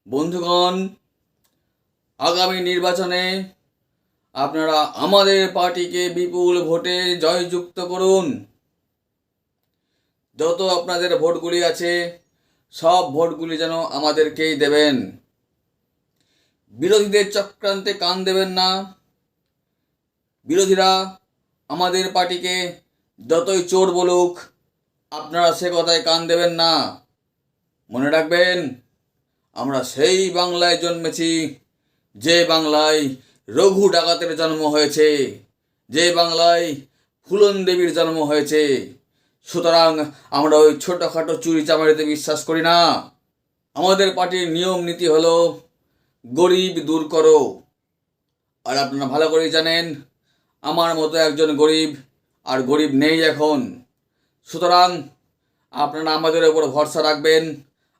বন্ধুগণ, আগামী নির্বাচনে আপনারা আমাদের পার্টিকে বিপুল ভোটে জয়যুক্ত করুন। যত আপনাদের ভোটগুলি আছে সব ভোটগুলি যেন আমাদেরকেই দেবেন। বিরোধীদের চক্রান্তে কান দেবেন না। বিরোধীরা আমাদের পার্টিকে যতই চোর বলুক, আপনারা সে কথায় কান দেবেন না। মনে রাখবেন, আমরা সেই বাংলায় জন্মেছি যে বাংলায় রঘু ডাকাতের জন্ম হয়েছে, যে বাংলায় ফুলন দেবীর জন্ম হয়েছে। সুতরাং আমরা ওই ছোটোখাটো চুরি চামারিতে বিশ্বাস করি না। আমাদের পার্টির নিয়ম নীতি হলো গরিব দূর করো। আর আপনারা ভালো করেই জানেন, আমার মতো একজন গরিব আর গরিব নেই এখন। সুতরাং আপনারা আমাদের উপর ভরসা রাখবেন,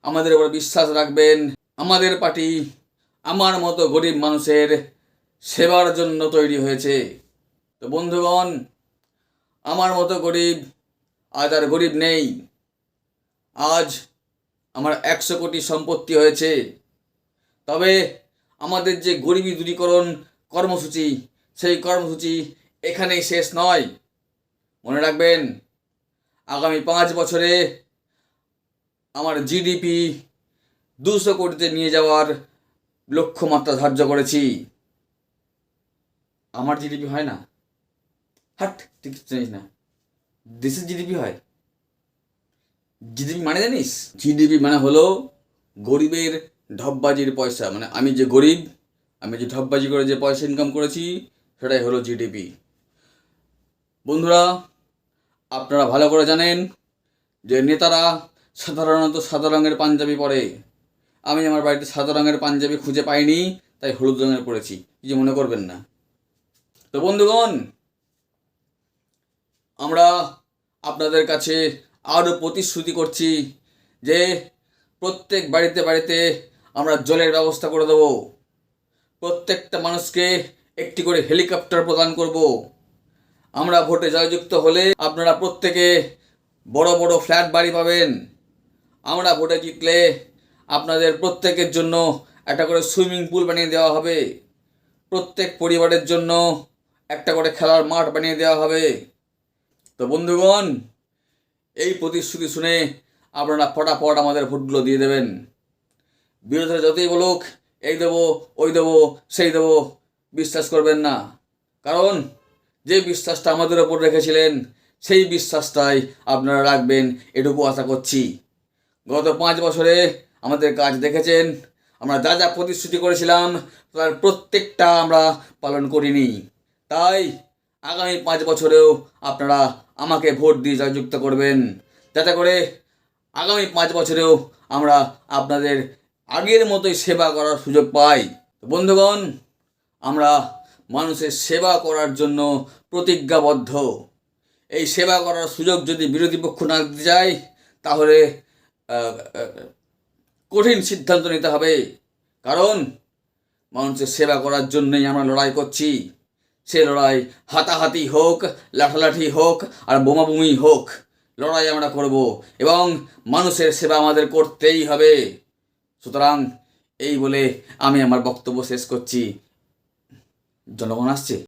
আমাদের উপর বিশ্বাস রাখবেন। আমাদের পার্টি আমার মতো গরিব মানুষের সেবার জন্য তৈরি হয়েছে। তো বন্ধুগণ, আমার মতো গরিব আজ আর গরিব নেই। আজ আমার 100 কোটি সম্পত্তি হয়েছে। তবে আমাদের যে গরিবী দূরীকরণ কর্মসূচি, সেই কর্মসূচি এখানেই শেষ নয়। মনে রাখবেন, আগামী 5 বছরে আমার জিডিপি 200 কোটিতে নিয়ে যাওয়ার লক্ষ্যমাত্রা ধার্য করেছি। আমার জিডিপি হয় না? হাট, ঠিক জানিস না, দেশের জিডিপি হয়। জিডিপি মানে জানিস? জিডিপি মানে হলো গরিবের ঢপবাজির পয়সা। মানে আমি যে গরিব, আমি যে ঢপবাজি করে যে পয়সা ইনকাম করেছি, সেটাই হলো জিডিপি। বন্ধুরা, আপনারা ভালো করে জানেন যে নেতারা সাধারণত সাদা রঙের পাঞ্জাবি পরে। আমি আমার বাড়িতে সাদা রঙের পাঞ্জাবি খুঁজে পাইনি, তাই হলুদ রঙের পরেছি, কিছু মনে করবেন না। তো বন্ধুগণ, আমরা আপনাদের কাছে আরও প্রতিশ্রুতি করছি যে প্রত্যেক বাড়িতে বাড়িতে আমরা জলের ব্যবস্থা করে দেব। প্রত্যেকটা মানুষকে একটি করে হেলিকপ্টার প্রদান করব। আমরা ভোটে জয়যুক্ত হলে আপনারা প্রত্যেকে বড় বড় ফ্ল্যাট বাড়ি পাবেন। আমরা ভোটে জিতলে আপনাদের প্রত্যেকের জন্য একটা করে সুইমিং পুল বানিয়ে দেওয়া হবে। প্রত্যেক পরিবারের জন্য একটা করে খেলার মাঠ বানিয়ে দেওয়া হবে। তো বন্ধুগণ, এই প্রতিশ্রুতি শুনে আপনারা ফটাফট আমাদের ভোটগুলো দিয়ে দেবেন। বিরোধীরা যতই বলুক এই দেবো, ওই দেবো, সেই দেবো, বিশ্বাস করবেন না। কারণ যে বিশ্বাসটা আমাদের ওপর রেখেছিলেন, সেই বিশ্বাসটাই আপনারা রাখবেন, এটুকু আশা করছি। গত 5 বছরে আমাদের কাজ দেখেছেন। আমরা যা যা প্রতিশ্রুতি করেছিলাম তার প্রত্যেকটা আমরা পালন করিনি। তাই আগামী 5 বছরেও আপনারা আমাকে ভোট দিয়ে জয়যুক্ত করবেন, যাতে করে আগামী 5 বছরেও আমরা আপনাদের আগের মতোই সেবা করার সুযোগ পাই। বন্ধুগণ, আমরা মানুষের সেবা করার জন্য প্রতিজ্ঞাবদ্ধ। এই সেবা করার সুযোগ যদি বিরোধী পক্ষ না দিতে যায়, তাহলে কঠিন সিদ্ধান্ত নিতে হবে। কারণ মানুষের সেবা করার জন্যই আমরা লড়াই করছি। সে লড়াই হাতাহাতি হোক, লাঠালাঠি হোক, আর বোমাবুমি হোক, লড়াই আমরা করব এবং মানুষের সেবা আমাদের করতেই হবে। সুতরাং এই বলে আমি আমার বক্তব্য শেষ করছি। জনগণ আসছে।